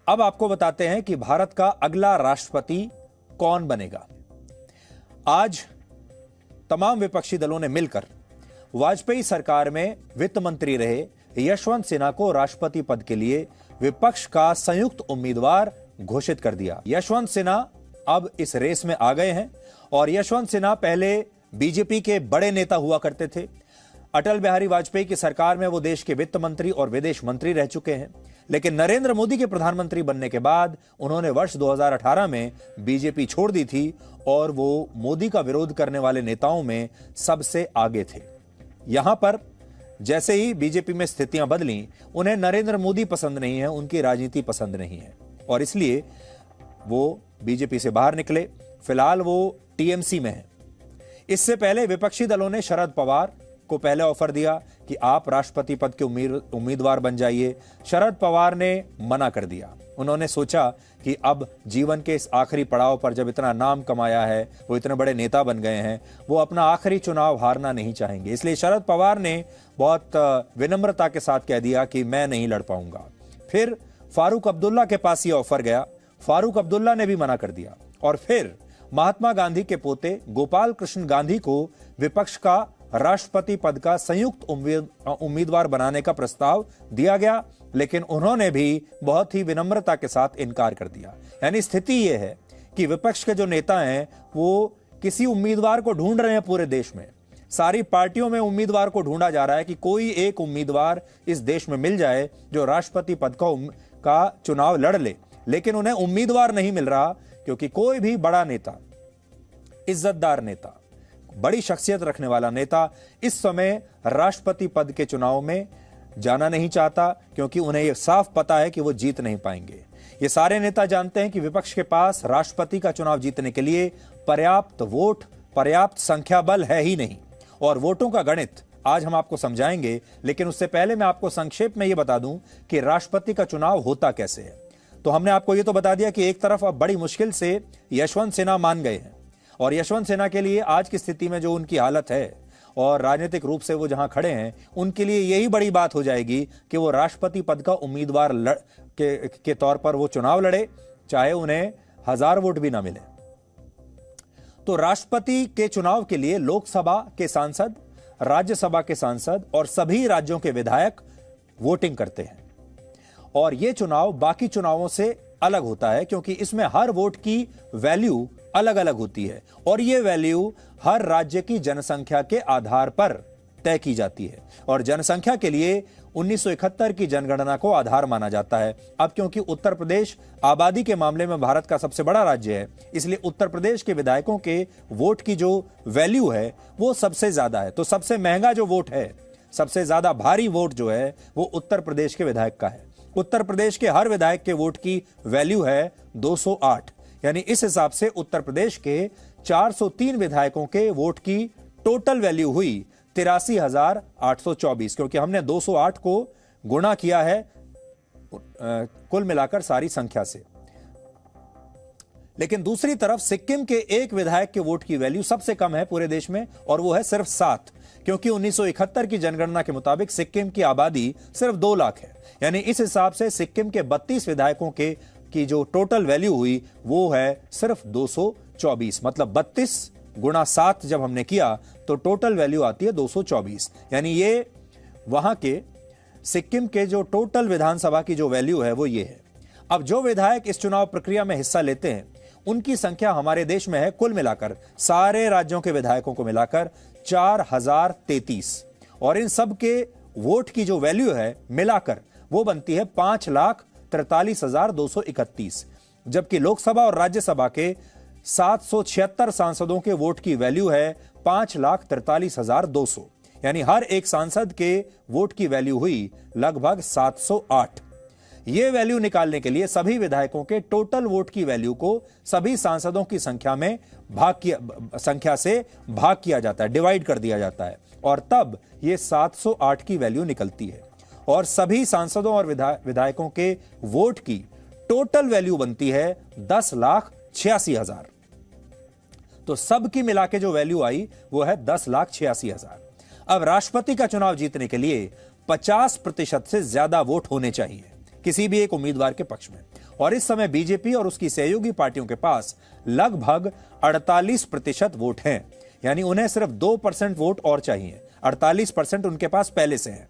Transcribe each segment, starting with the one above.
अब आपको बताते हैं कि भारत का अगला राष्ट्रपति कौन बनेगा। आज तमाम विपक्षी दलों ने मिलकर वाजपेयी सरकार में वित्त मंत्री रहे यशवंत सिन्हा को राष्ट्रपति पद के लिए विपक्ष का संयुक्त उम्मीदवार घोषित कर दिया। यशवंत सिन्हा अब इस रेस में आ गए हैं और यशवंत सिन्हा पहले बीजेपी के बड़े नेता हुआ करते थे। अटल बिहारी वाजपेयी की सरकार में वो देश के वित्त मंत्री और विदेश मंत्री रह चुके हैं, लेकिन नरेंद्र मोदी के प्रधानमंत्री बनने के बाद उन्होंने वर्ष 2018 में बीजेपी छोड़ दी थी और वो मोदी का विरोध करने वाले नेताओं में सबसे आगे थे। यहां पर जैसे ही बीजेपी में स्थितियां बदली, उन्हें नरेंद्र मोदी पसंद नहीं है, उनकी राजनीति पसंद नहीं है और इसलिए वो बीजेपी से बाहर निकले। फिलहाल वो टीएमसी में है। इससे पहले विपक्षी दलों ने शरद पवार को पहले ऑफर दिया कि आप राष्ट्रपति पद के उम्मीदवार बन जाइए। शरद पवार ने मना कर दिया। उन्होंने सोचा कि अब जीवन के इस आखिरी पड़ाव पर जब इतना नाम कमाया है, वो इतने बड़े नेता बन गए हैं, वो अपना आखिरी चुनाव हारना नहीं चाहेंगे। इसलिए शरद पवार ने बहुत विनम्रता के साथ कह दिया कि मैं नहीं लड़ पाऊंगा। फिर फारूक अब्दुल्ला के पास ये ऑफर गया, फारूक अब्दुल्ला ने भी मना कर दिया और फिर महात्मा गांधी के पोते गोपाल कृष्ण गांधी को विपक्ष का राष्ट्रपति पद का संयुक्त उम्मीदवार बनाने का प्रस्ताव दिया गया, लेकिन उन्होंने भी बहुत ही विनम्रता के साथ इनकार कर दिया। यानी स्थिति यह है कि विपक्ष के जो नेता हैं वो किसी उम्मीदवार को ढूंढ रहे हैं। पूरे देश में सारी पार्टियों में उम्मीदवार को ढूंढा जा रहा है कि कोई एक उम्मीदवार इस देश में मिल जाए जो राष्ट्रपति पद का चुनाव लड़ ले, लेकिन उन्हें उम्मीदवार नहीं मिल रहा क्योंकि कोई भी बड़ा नेता, इज्जतदार नेता, बड़ी शख्सियत रखने वाला नेता इस समय राष्ट्रपति पद के चुनाव में जाना नहीं चाहता, क्योंकि उन्हें यह साफ पता है कि वो जीत नहीं पाएंगे। ये सारे नेता जानते हैं कि विपक्ष के पास राष्ट्रपति का चुनाव जीतने के लिए पर्याप्त वोट, पर्याप्त संख्या बल है ही नहीं। और वोटों का गणित आज हम आपको समझाएंगे, लेकिन उससे पहले मैं आपको संक्षेप में यह बता दूं कि राष्ट्रपति का चुनाव होता कैसे है। तो हमने आपको यह तो बता दिया कि एक तरफ अब बड़ी मुश्किल से यशवंत सिन्हा मान गए हैं और यशवंत सिन्हा के लिए आज की स्थिति में जो उनकी हालत है और राजनीतिक रूप से वो जहां खड़े हैं, उनके लिए यही बड़ी बात हो जाएगी कि वो राष्ट्रपति पद का उम्मीदवार के तौर पर वो चुनाव लड़े, चाहे उन्हें 1000 वोट भी ना मिले। तो राष्ट्रपति के चुनाव के लिए लोकसभा के सांसद, राज्यसभा के सांसद और सभी राज्यों के विधायक वोटिंग करते हैं और यह चुनाव बाकी चुनावों से अलग होता है क्योंकि इसमें हर वोट की वैल्यू अलग अलग होती है और यह वैल्यू हर राज्य की जनसंख्या के आधार पर तय की जाती है और जनसंख्या के लिए 1971 की जनगणना को आधार माना जाता है। अब क्योंकि उत्तर प्रदेश आबादी के मामले में भारत का सबसे बड़ा राज्य है, इसलिए उत्तर प्रदेश के विधायकों के वोट की जो वैल्यू है वो सबसे ज्यादा है। तो सबसे महंगा जो वोट है, सबसे ज्यादा भारी वोट जो है वो उत्तर प्रदेश के विधायक का है। उत्तर प्रदेश के हर विधायक के वोट की वैल्यू है 208, यानी इस हिसाब से उत्तर प्रदेश के 403 विधायकों के वोट की टोटल वैल्यू हुई 83,824, क्योंकि हमने 208 को गुणा किया है कुल मिलाकर सारी संख्या से। लेकिन दूसरी तरफ सिक्किम के एक विधायक के वोट की वैल्यू सबसे कम है पूरे देश में और वो है सिर्फ 7, क्योंकि 1971 की जनगणना के मुताबिक सिक्किम की आबादी सिर्फ 2 लाख है। यानी इस हिसाब से सिक्किम के 32 विधायकों की जो टोटल वैल्यू हुई वो है सिर्फ 224, मतलब 32 गुणा 7 जब हमने किया तो टोटल वैल्यू आती है 224। यानी ये वहां के सिक्किम के जो टोटल विधानसभा की जो वैल्यू है वो ये है। अब जो विधायक इस चुनाव प्रक्रिया में हिस्सा लेते हैं उनकी संख्या हमारे देश में है कुल मिलाकर सारे राज्यों के विधायकों को मिलाकर 4033 और इन सब के वोट की जो वैल्यू है मिलाकर वो बनती है 5,43,231, जबकि लोकसभा और राज्यसभा के 776 सांसदों के वोट की वैल्यू है 5,43,200, यानी हर एक सांसद के वोट की वैल्यू हुई लगभग 708। यह वैल्यू निकालने के लिए सभी विधायकों के टोटल वोट की वैल्यू को सभी सांसदों की संख्या से भाग किया जाता है, डिवाइड कर दिया जाता है और तब यह 708 की वैल्यू निकलती है और सभी सांसदों और विधायकों के वोट की टोटल वैल्यू बनती है 10,86,000। तो सबकी मिला के जो वैल्यू आई वो है 10,86,000। अब राष्ट्रपति का चुनाव जीतने के लिए 50% से ज्यादा वोट होने चाहिए। किसी भी एक उम्मीदवार के पक्ष में। और इस समय बीजेपी और उसकी सहयोगी पार्टियों के पास लगभग 48% वोट हैं, यानी उन्हें सिर्फ 2% वोट और चाहिए। 48% उनके पास पहले से है।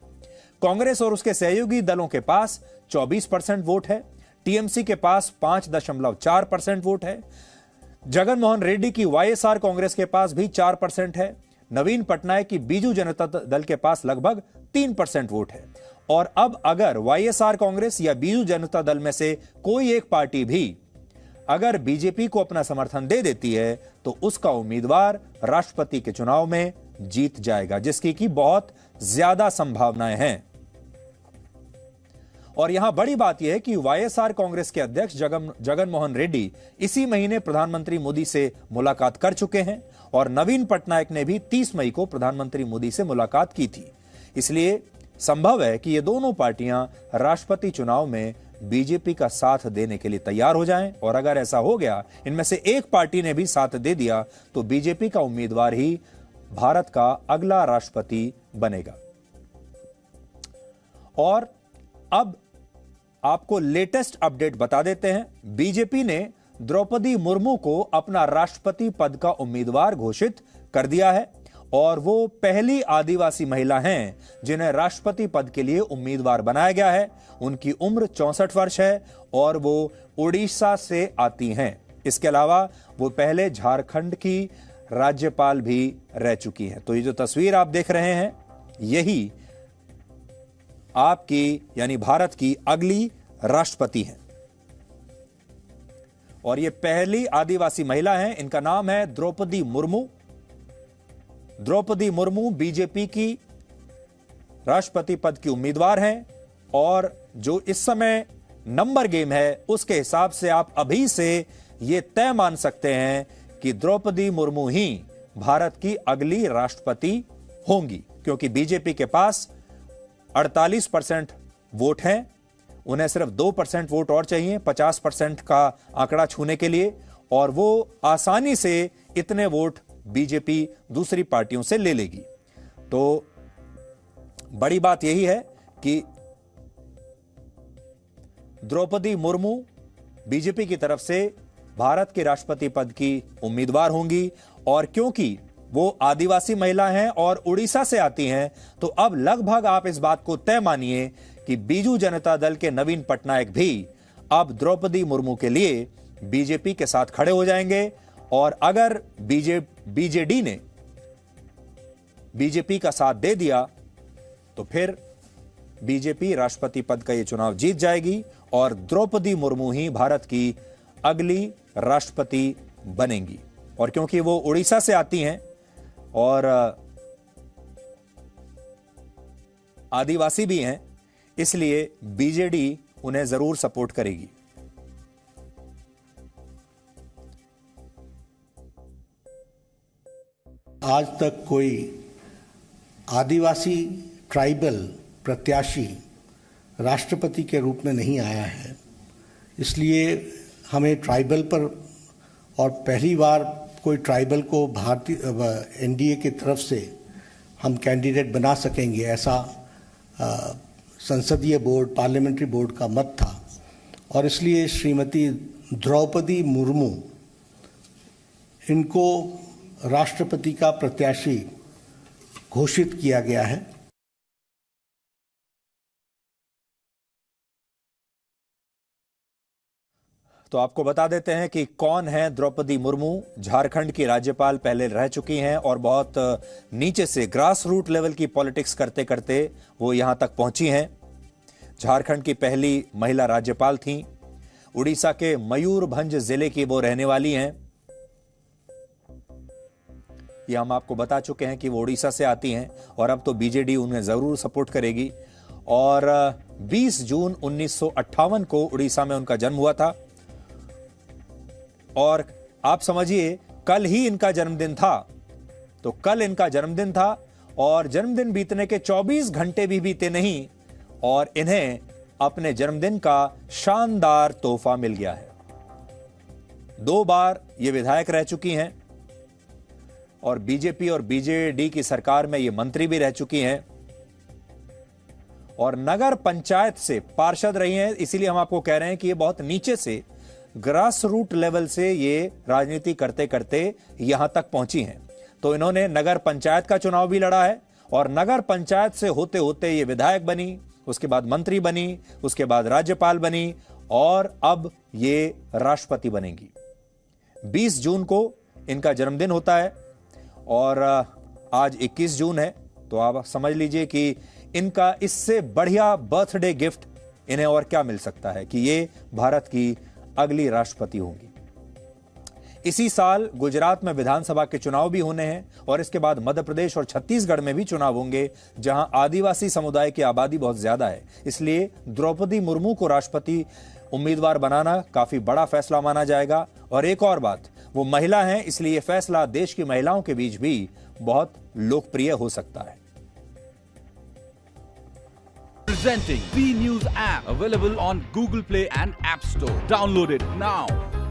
कांग्रेस और उसके सहयोगी दलों के पास 24% वोट है। टीएमसी के पास 5.4% वोट है। जगन मोहन रेड्डी की वाईएसआर कांग्रेस के पास भी 4% है। नवीन पटनायक की बीजू जनता दल के पास लगभग 3% वोट है। और अब अगर वाईएसआर कांग्रेस या बीजू जनता दल में से कोई एक पार्टी भी अगर बीजेपी को अपना समर्थन दे देती है तो उसका उम्मीदवार राष्ट्रपति के चुनाव में जीत जाएगा, जिसकी की बहुत ज्यादा संभावनाएं हैं। और यहां बड़ी बात यह है कि वाईएसआर कांग्रेस के अध्यक्ष जगन मोहन रेड्डी इसी महीने प्रधानमंत्री मोदी से मुलाकात कर चुके हैं और नवीन पटनायक ने भी 30 मई को प्रधानमंत्री मोदी से मुलाकात की थी। इसलिए संभव है कि ये दोनों पार्टियां राष्ट्रपति चुनाव में बीजेपी का साथ देने के लिए तैयार हो जाएं। और अगर ऐसा हो गया, इनमें से एक पार्टी ने भी साथ दे दिया, तो बीजेपी का उम्मीदवार ही भारत का अगला राष्ट्रपति बनेगा। और अब आपको लेटेस्ट अपडेट बता देते हैं। बीजेपी ने द्रौपदी मुर्मू को अपना राष्ट्रपति पद का उम्मीदवार घोषित कर दिया है और वो पहली आदिवासी महिला हैं जिन्हें राष्ट्रपति पद के लिए उम्मीदवार बनाया गया है। उनकी उम्र 64 वर्ष है और वो उड़ीसा से आती हैं। इसके अलावा वो पहले झारखंड की राज्यपाल भी रह चुकी हैं। तो ये जो तस्वीर आप देख रहे हैं, यही आपकी यानी भारत की अगली राष्ट्रपति है। और ये पहली आदिवासी महिला हैं। इनका नाम है द्रौपदी मुर्मू। द्रौपदी मुर्मू बीजेपी की राष्ट्रपति पद की उम्मीदवार हैं और जो इस समय नंबर गेम है उसके हिसाब से आप अभी से यह तय मान सकते हैं कि द्रौपदी मुर्मू ही भारत की अगली राष्ट्रपति होंगी, क्योंकि बीजेपी के पास 48% वोट हैं। उन्हें सिर्फ 2% वोट और चाहिए 50% का आंकड़ा छूने के लिए, और वो आसानी से इतने वोट बीजेपी दूसरी पार्टियों से ले लेगी। तो बड़ी बात यही है कि द्रौपदी मुर्मू बीजेपी की तरफ से भारत के राष्ट्रपति पद की उम्मीदवार होंगी। और क्योंकि वो आदिवासी महिला हैं और उड़ीसा से आती हैं, तो अब लगभग आप इस बात को तय मानिए कि बीजू जनता दल के नवीन पटनायक भी अब द्रौपदी मुर्मू के लिए बीजेपी के साथ खड़े हो जाएंगे। और अगर बीजेडी ने बीजेपी का साथ दे दिया तो फिर बीजेपी राष्ट्रपति पद का यह चुनाव जीत जाएगी और द्रौपदी मुर्मू ही भारत की अगली राष्ट्रपति बनेंगी। और क्योंकि वो उड़ीसा से आती हैं और आदिवासी भी हैं, इसलिए बीजेडी उन्हें जरूर सपोर्ट करेगी। आज तक कोई आदिवासी ट्राइबल प्रत्याशी राष्ट्रपति के रूप में नहीं आया है, इसलिए हमें ट्राइबल पर और पहली बार कोई ट्राइबल को भारतीय एनडीए की तरफ से हम कैंडिडेट बना सकेंगे, ऐसा संसदीय बोर्ड पार्लियामेंट्री बोर्ड का मत था। और इसलिए श्रीमती द्रौपदी मुर्मू इनको राष्ट्रपति का प्रत्याशी घोषित किया गया है। तो आपको बता देते हैं कि कौन है द्रौपदी मुर्मू। झारखंड की राज्यपाल पहले रह चुकी हैं और बहुत नीचे से ग्रास रूट लेवल की पॉलिटिक्स करते करते वो यहां तक पहुंची हैं। झारखंड की पहली महिला राज्यपाल थीं। उड़ीसा के मयूरभंज जिले की वो रहने वाली हैं। ये हम आपको बता चुके हैं कि वो उड़ीसा से आती हैं और अब तो बीजेडी उन्हें जरूर सपोर्ट करेगी। और 20 जून 1958 को उड़ीसा में उनका जन्म हुआ था और आप समझिए कल ही इनका जन्मदिन था। तो कल इनका जन्मदिन था और जन्मदिन बीतने के 24 घंटे भी बीते नहीं और इन्हें अपने जन्मदिन का शानदार तोहफा मिल गया है। 2 बार ये विधायक रह चुकी हैं और बीजेपी और बीजेडी की सरकार में ये मंत्री भी रह चुकी हैं। और नगर पंचायत से पार्षद रही हैं, इसीलिए हम आपको कह रहे हैं कि ये बहुत नीचे से ग्रास रूट लेवल से ये राजनीति करते करते यहां तक पहुंची हैं। तो इन्होंने नगर पंचायत का चुनाव भी लड़ा है और नगर पंचायत से होते होते ये विधायक बनी, उसके बाद मंत्री बनी, उसके बाद राज्यपाल बनी और अब ये राष्ट्रपति बनेंगी। 20 जून को इनका जन्मदिन होता है और आज 21 जून है, तो आप समझ लीजिए कि इनका इससे बढ़िया बर्थडे गिफ्ट इन्हें और क्या मिल सकता है कि ये भारत की अगली राष्ट्रपति होंगी। इसी साल गुजरात में विधानसभा के चुनाव भी होने हैं और इसके बाद मध्य प्रदेश और छत्तीसगढ़ में भी चुनाव होंगे, जहां आदिवासी समुदाय की आबादी बहुत ज्यादा है। इसलिए द्रौपदी मुर्मू को राष्ट्रपति उम्मीदवार बनाना काफी बड़ा फैसला माना जाएगा। और एक और बात, वो महिला हैं, इसलिए यह फैसला देश की महिलाओं के बीच भी बहुत लोकप्रिय हो सकता है। Presenting B News app, available on Google Play and App Store. Download it now.